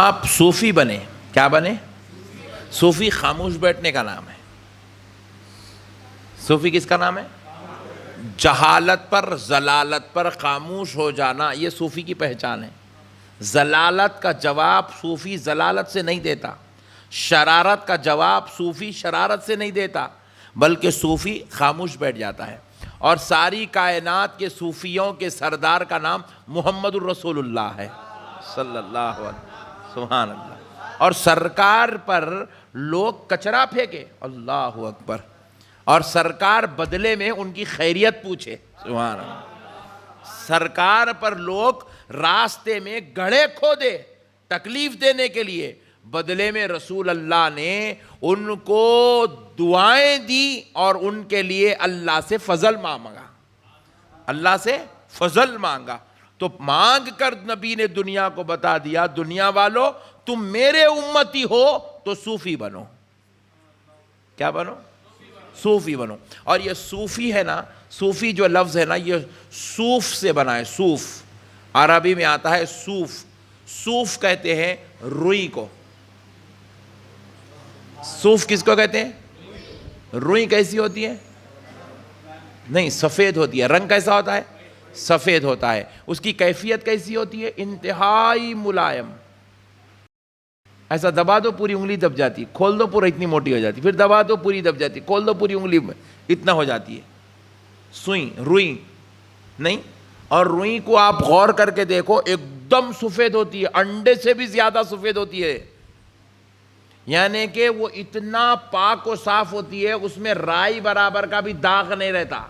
آپ صوفی بنے. کیا بنے؟ صوفی خاموش بیٹھنے کا نام ہے. صوفی کس کا نام ہے؟ جہالت پر، ضلالت پر خاموش ہو جانا، یہ صوفی کی پہچان ہے. ضلالت کا جواب صوفی ضلالت سے نہیں دیتا، شرارت کا جواب صوفی شرارت سے نہیں دیتا، بلکہ صوفی خاموش بیٹھ جاتا ہے. اور ساری کائنات کے صوفیوں کے سردار کا نام محمد الرسول اللہ ہے صلی اللہ علیہ وسلم. سبحان اللہ. اور سرکار پر لوگ کچرا پھینکے، اللہ اکبر، اور سرکار بدلے میں ان کی خیریت پوچھے. سبحان اللہ. سرکار پر لوگ راستے میں گڑھے کھودے تکلیف دینے کے لیے، بدلے میں رسول اللہ نے ان کو دعائیں دی اور ان کے لیے اللہ سے فضل مانگا. اللہ سے فضل مانگا تو مانگ کر نبی نے دنیا کو بتا دیا، دنیا والو تم میرے امتی ہو تو صوفی بنو. کیا بنو؟ صوفی بنو. اور یہ صوفی ہے نا، صوفی جو لفظ ہے نا، یہ صوف سے بنا ہے. صوف عربی میں آتا ہے صوف. صوف کہتے ہیں روئی کو. صوف کس کو کہتے ہیں؟ روئی کیسی ہوتی ہے؟ نہیں، سفید ہوتی ہے. رنگ کیسا ہوتا ہے؟ سفید ہوتا ہے. اس کی کیفیت کیسی ہوتی ہے؟ انتہائی ملائم. ایسا دبا دو پوری انگلی دب جاتی، کھول دو پورا اتنی موٹی ہو جاتی، پھر دبا دو پوری دب جاتی، کھول دو پوری انگلی میں اتنا ہو جاتی ہے. سوئی روئی نہیں. اور روئی کو آپ غور کر کے دیکھو، ایک دم سفید ہوتی ہے، انڈے سے بھی زیادہ سفید ہوتی ہے. یعنی کہ وہ اتنا پاک و صاف ہوتی ہے، اس میں رائی برابر کا بھی داغ نہیں رہتا،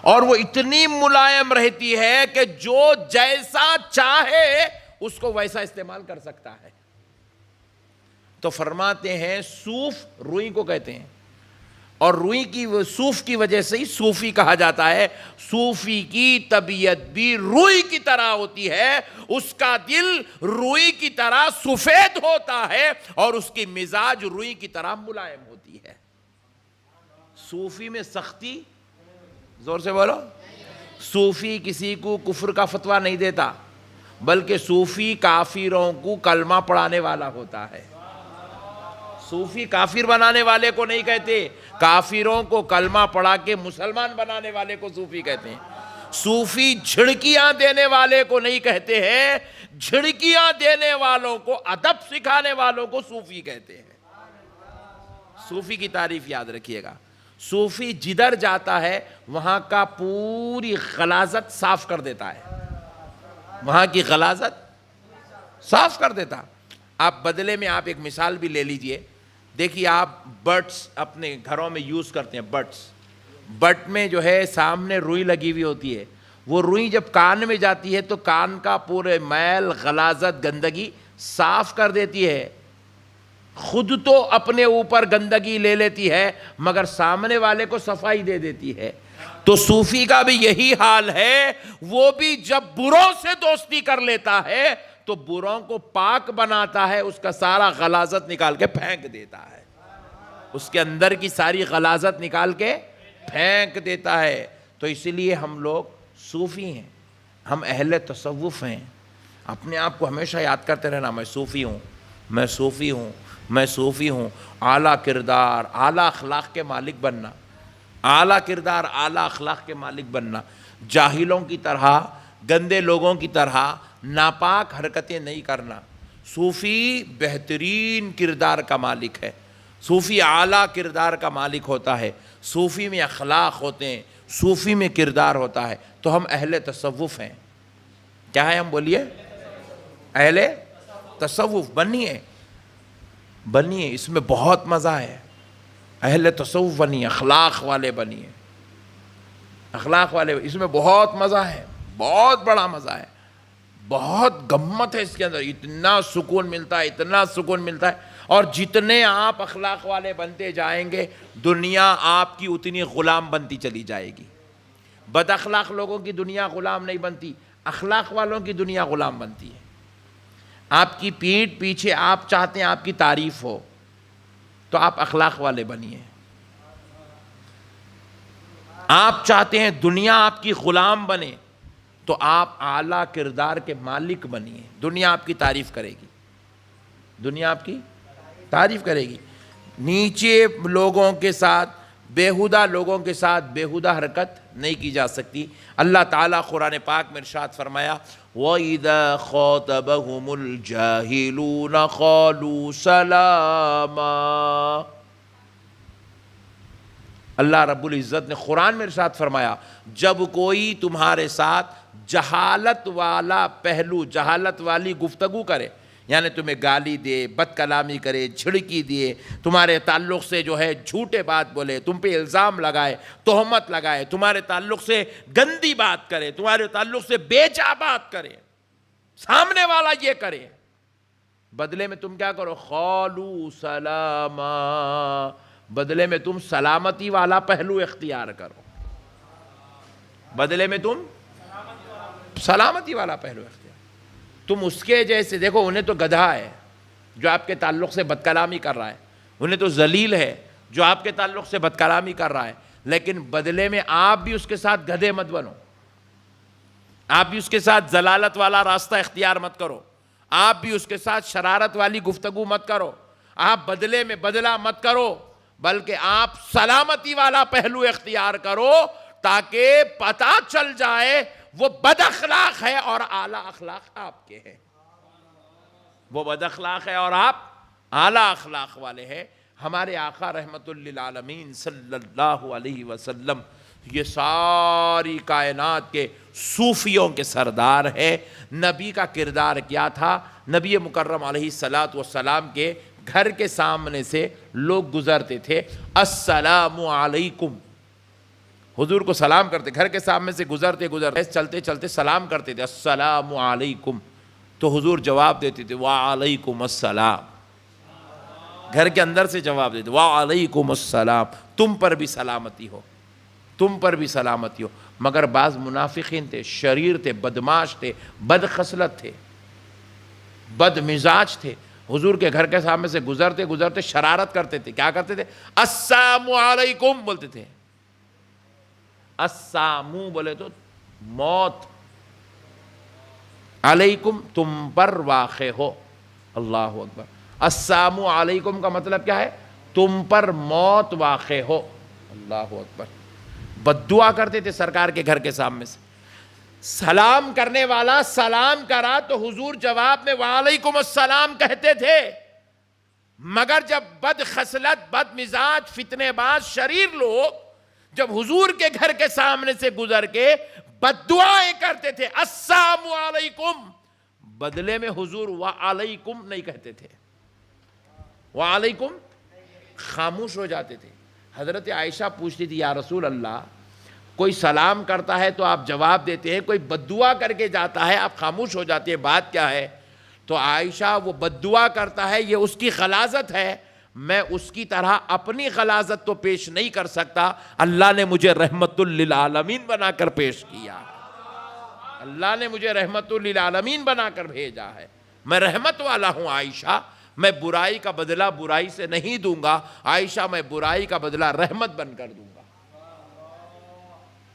اور وہ اتنی ملائم رہتی ہے کہ جو جیسا چاہے اس کو ویسا استعمال کر سکتا ہے. تو فرماتے ہیں صوف روئی کو کہتے ہیں، اور روئی کی صوف کی وجہ سے ہی صوفی کہا جاتا ہے. صوفی کی طبیعت بھی روئی کی طرح ہوتی ہے، اس کا دل روئی کی طرح سفید ہوتا ہے، اور اس کی مزاج روئی کی طرح ملائم ہوتی ہے. صوفی میں سختی، زور سے بولو، صوفی کسی کو کفر کا فتویٰ نہیں دیتا، بلکہ صوفی کافروں کو کلمہ پڑھانے والا ہوتا ہے. صوفی کافر بنانے والے کو نہیں کہتے، کافروں کو کلمہ پڑھا کے مسلمان بنانے والے کو صوفی کہتے ہیں. صوفی جھڑکیاں دینے والے کو نہیں کہتے ہیں، جھڑکیاں دینے والوں کو، ادب سکھانے والوں کو صوفی کہتے ہیں. صوفی کی تعریف یاد رکھیے گا. صوفی جدھر جاتا ہے وہاں کا پوری غلاظت صاف کر دیتا ہے، وہاں کی غلاظت صاف کر دیتا. آپ بدلے میں آپ ایک مثال بھی لے لیجئے. دیکھیے، آپ بٹس اپنے گھروں میں یوز کرتے ہیں. بٹ میں جو ہے سامنے روئی لگی ہوئی ہوتی ہے. وہ روئی جب کان میں جاتی ہے تو کان کا پورے میل، غلاظت، گندگی صاف کر دیتی ہے. خود تو اپنے اوپر گندگی لے لیتی ہے مگر سامنے والے کو صفائی دے دیتی ہے. تو صوفی کا بھی یہی حال ہے. وہ بھی جب بروں سے دوستی کر لیتا ہے تو بروں کو پاک بناتا ہے، اس کا سارا غلاظت نکال کے پھینک دیتا ہے، اس کے اندر کی ساری غلاظت نکال کے پھینک دیتا ہے. تو اس لیے ہم لوگ صوفی ہیں، ہم اہل تصوف ہیں. اپنے آپ کو ہمیشہ یاد کرتے رہنا، میں صوفی ہوں، میں صوفی ہوں، میں صوفی ہوں. اعلیٰ کردار، اعلیٰ اخلاق کے مالک بننا، اعلیٰ کردار، اعلیٰ اخلاق کے مالک بننا. جاہلوں کی طرح، گندے لوگوں کی طرح ناپاک حرکتیں نہیں کرنا. صوفی بہترین کردار کا مالک ہے، صوفی اعلیٰ کردار کا مالک ہوتا ہے. صوفی میں اخلاق ہوتے ہیں، صوفی میں کردار ہوتا ہے. تو ہم اہل تصوف ہیں. کیا ہے ہم؟ بولیے. اہل تصوف بنیے، بنیے، اس میں بہت مزہ ہے. اہل تصوف بنیے، اخلاق والے بنیے، اخلاق والے، اس میں بہت مزہ ہے، بہت بڑا مزہ ہے، بہت گمت ہے اس کے اندر. اتنا سکون ملتا ہے، اتنا سکون ملتا ہے. اور جتنے آپ اخلاق والے بنتے جائیں گے دنیا آپ کی اتنی غلام بنتی چلی جائے گی. بد اخلاق لوگوں کی دنیا غلام نہیں بنتی، اخلاق والوں کی دنیا غلام بنتی ہے. آپ کی پیٹھ پیچھے آپ چاہتے ہیں آپ کی تعریف ہو تو آپ اخلاق والے بنیے. آپ چاہتے ہیں دنیا آپ کی غلام بنے تو آپ اعلیٰ کردار کے مالک بنیے، دنیا آپ کی تعریف کرے گی. دنیا آپ کی تعریف کرے گی. نیچے لوگوں کے ساتھ، بیہودہ لوگوں کے ساتھ بیہودہ حرکت نہیں کی جا سکتی. اللہ تعالیٰ قرآن پاک میں ارشاد فرمایا وَإِذَا خَاطَبَهُمُ الْجَاهِلُونَ قَالُوا سَلَامًا. اللہ رب العزت نے قرآن میں ارشاد فرمایا جب کوئی تمہارے ساتھ جہالت والا پہلو، جہالت والی گفتگو کرے، یعنی تمہیں گالی دے، بد کلامی کرے، جھڑکی دیے، تمہارے تعلق سے جو ہے جھوٹے بات بولے، تم پہ الزام لگائے، تہمت لگائے، تمہارے تعلق سے گندی بات کرے، تمہارے تعلق سے بے جا بات کرے، سامنے والا یہ کرے، بدلے میں تم کیا کرو؟ قالوا سلاما، بدلے میں تم سلامتی والا پہلو اختیار کرو. بدلے میں تم سلامتی والا پہلو اختیار. تم اس کے جیسے دیکھو، انہیں تو گدھا ہے جو آپ کے تعلق سے بد کلامی کر رہا ہے، انہیں تو ذلیل ہے جو آپ کے تعلق سے بد کلامی کر رہا ہے، لیکن بدلے میں آپ بھی اس کے ساتھ گدھے مت بنو، آپ بھی اس کے ساتھ ضلالت والا راستہ اختیار مت کرو، آپ بھی اس کے ساتھ شرارت والی گفتگو مت کرو، آپ بدلے میں بدلہ مت کرو، بلکہ آپ سلامتی والا پہلو اختیار کرو تاکہ پتہ چل جائے وہ بد اخلاق ہے اور اعلیٰ اخلاق آپ کے ہیں. وہ بد اخلاق ہے اور آپ اعلیٰ اخلاق والے ہیں. ہمارے آقا رحمت للعالمین صلی اللہ علیہ وسلم یہ ساری کائنات کے صوفیوں کے سردار ہیں. نبی کا کردار کیا تھا؟ نبی مکرم علیہ السلام کے گھر کے سامنے سے لوگ گزرتے تھے، السلام علیکم، حضور کو سلام کرتے، گھر کے سامنے سے گزرتے چلتے چلتے سلام کرتے تھے، السلام علیکم، تو حضور جواب دیتے تھے وعلیکم السلام. گھر کے اندر سے جواب دیتے وعلیکم السلام، تم پر بھی سلامتی ہو، تم پر بھی سلامتی ہو. مگر بعض منافقین تھے، شریر تھے، بدماش تھے، بد خصلت تھے، بد مزاج تھے، حضور کے گھر کے سامنے سے گزرتے گزرتے شرارت کرتے تھے. کیا کرتے تھے؟ السلام علیکم بولتے تھے. السامو بولے تو موت، علیکم تم پر واقع ہو. اللہ اکبر. السلام علیکم کا مطلب کیا ہے؟ تم پر موت واقع ہو. اللہ اکبر. بد دعا کرتے تھے سرکار کے گھر کے سامنے سے. سلام کرنے والا سلام کرا تو حضور جواب میں وعلیکم السلام کہتے تھے. مگر جب بد خصلت، بد مزاج، فتنے باز، شریر لوگ جب حضور کے گھر کے سامنے سے گزر کے بد دعائیں کرتے تھے السلام علیکم، بدلے میں حضور وعلیکم نہیں کہتے تھے، وعلیکم خاموش ہو جاتے تھے. حضرت عائشہ پوچھتی تھی یا رسول اللہ، کوئی سلام کرتا ہے تو آپ جواب دیتے ہیں، کوئی بد دعا کر کے جاتا ہے آپ خاموش ہو جاتے ہیں، بات کیا ہے؟ تو عائشہ وہ بد دعا کرتا ہے یہ اس کی غلاظت ہے، میں اس کی طرح اپنی غلاظت تو پیش نہیں کر سکتا، اللہ نے مجھے رحمت للعالمین بنا کر پیش کیا، اللہ نے مجھے رحمت للعالمین بنا کر بھیجا ہے، میں رحمت والا ہوں. عائشہ میں برائی کا بدلہ برائی سے نہیں دوں گا، عائشہ میں برائی کا بدلہ رحمت بن کر دوں گا.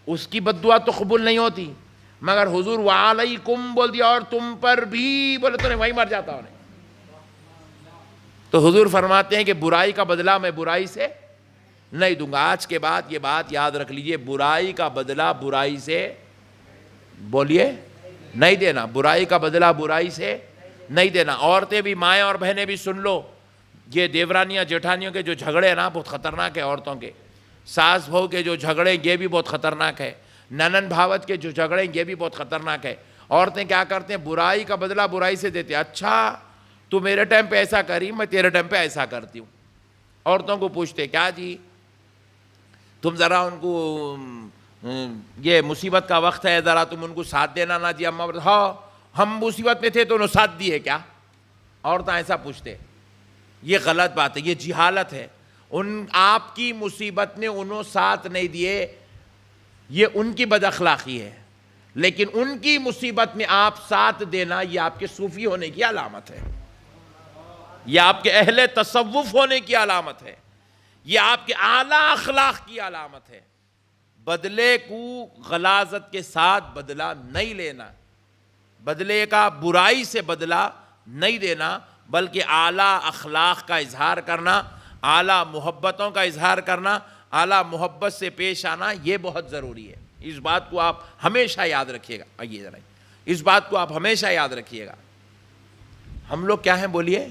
اس کی بد دعا تو قبول نہیں ہوتی، مگر حضور وعلیکم بول دیا اور تم پر بھی بولے تو نہیں، وہیں مر جاتا انہیں. تو حضور فرماتے ہیں کہ برائی کا بدلہ میں برائی سے نہیں دوں گا. آج کے بعد یہ بات یاد رکھ لیجئے، برائی کا بدلہ برائی سے بولیے نہیں دینا، برائی کا بدلہ برائی سے نہیں دینا. عورتیں بھی، مائیں اور بہنیں بھی سن لو، یہ دیورانیاں جیٹھانیوں کے جو جھگڑے ہیں نا بہت خطرناک ہے. عورتوں کے ساس بہو کے جو جھگڑے یہ بھی بہت خطرناک ہے، ننن بھاوت کے جو جھگڑے یہ بھی بہت خطرناک ہے. عورتیں کیا کرتے ہیں؟ برائی کا بدلہ برائی سے دیتے ہیں. اچھا تو میرے ٹائم پہ ایسا کری، میں تیرے ٹائم پہ ایسا کرتی ہوں. عورتوں کو پوچھتے کیا جی تم ذرا ان کو یہ مصیبت کا وقت ہے ذرا تم ان کو ساتھ دینا نا جی. اماں ہاں ہم مصیبت میں تھے تو انہوں ساتھ دیے کیا؟ عورتیں ایسا پوچھتے. یہ غلط بات ہے، یہ جہالت ہے. ان آپ کی مصیبت میں انہوں ساتھ نہیں دیے، یہ ان کی بد اخلاقی ہے، لیکن ان کی مصیبت میں آپ ساتھ دینا یہ آپ کے صوفی ہونے کی علامت ہے، یہ آپ کے اہل تصوف ہونے کی علامت ہے، یہ آپ کے اعلیٰ اخلاق کی علامت ہے. بدلے کو غلاظت کے ساتھ بدلہ نہیں لینا، بدلے کا برائی سے بدلہ نہیں دینا، بلکہ اعلیٰ اخلاق کا اظہار کرنا، اعلیٰ محبتوں کا اظہار کرنا، اعلیٰ محبت سے پیش آنا، یہ بہت ضروری ہے۔ اس بات کو آپ ہمیشہ یاد رکھیے گا۔ آئیے ذرا، اس بات کو آپ ہمیشہ یاد رکھیے گا۔ ہم لوگ کیا ہیں بولیے؟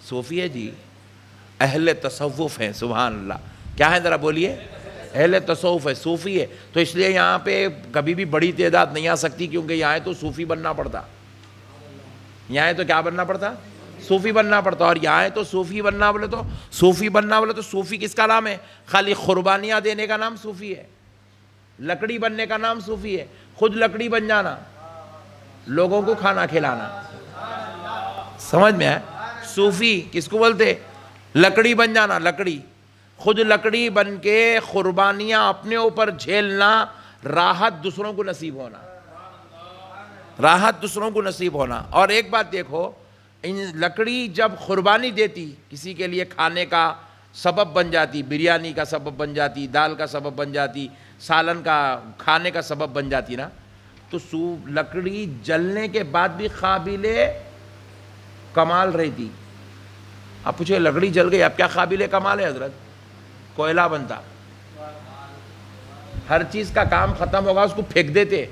صوفی ہے جی، اہل تصوف ہیں، سبحان اللہ۔ کیا ہے ذرا بولیے؟ اہل تصوف ہے، صوفی ہے۔ تو اس لیے یہاں پہ کبھی بھی بڑی تعداد نہیں آ سکتی، کیونکہ یہاں تو صوفی بننا پڑتا، یہاں تو کیا بننا پڑتا؟ صوفی بننا پڑتا۔ اور یہاں تو صوفی بننا بولے تو صوفی کس کا نام ہے؟ خالی قربانیاں دینے کا نام صوفی ہے، لکڑی بننے کا نام صوفی ہے، خود لکڑی بن جانا، لوگوں کو کھانا کھلانا۔ سمجھ میں ہے؟ صوفی کس کو بولتے؟ لکڑی بن جانا، لکڑی، خود لکڑی بن کے قربانیاں اپنے اوپر جھیلنا، راحت دوسروں کو نصیب ہونا، راحت دوسروں کو نصیب ہونا۔ اور ایک بات دیکھو، لکڑی جب قربانی دیتی، کسی کے لیے کھانے کا سبب بن جاتی، بریانی کا سبب بن جاتی، دال کا سبب بن جاتی، سالن کا کھانے کا سبب بن جاتی نا، تو لکڑی جلنے کے بعد بھی قابل کمال رہتی۔ آپ پوچھے لکڑی جل گئی، اب کیا قابل کمال ہے حضرت؟ کوئلہ بنتا، ہر چیز کا کام ختم ہوگا اس کو پھینک دیتے،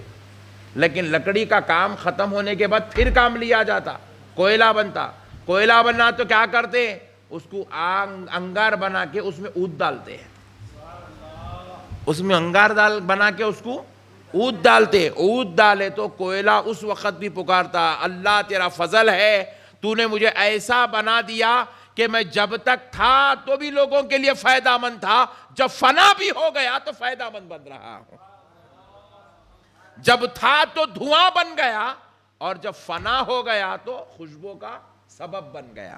لیکن لکڑی کا کام ختم ہونے کے بعد پھر کام لیا جاتا، کوئلہ بنتا۔ کوئلہ بننا تو کیا کرتے؟ اس کو انگار بنا کے اس میں اود ڈالتے ہیں، اس میں انگار بنا کے اس کو اود ڈالتے، اود ڈالے تو کوئلہ اس وقت بھی پکارتا، اللہ تیرا فضل ہے، تو نے مجھے ایسا بنا دیا کہ میں جب تک تھا تو بھی لوگوں کے لیے فائدہ مند تھا، جب فنا بھی ہو گیا تو فائدہ مند بن رہا ہوں۔ جب تھا تو دھواں بن گیا، اور جب فنا ہو گیا تو خوشبو کا سبب بن گیا۔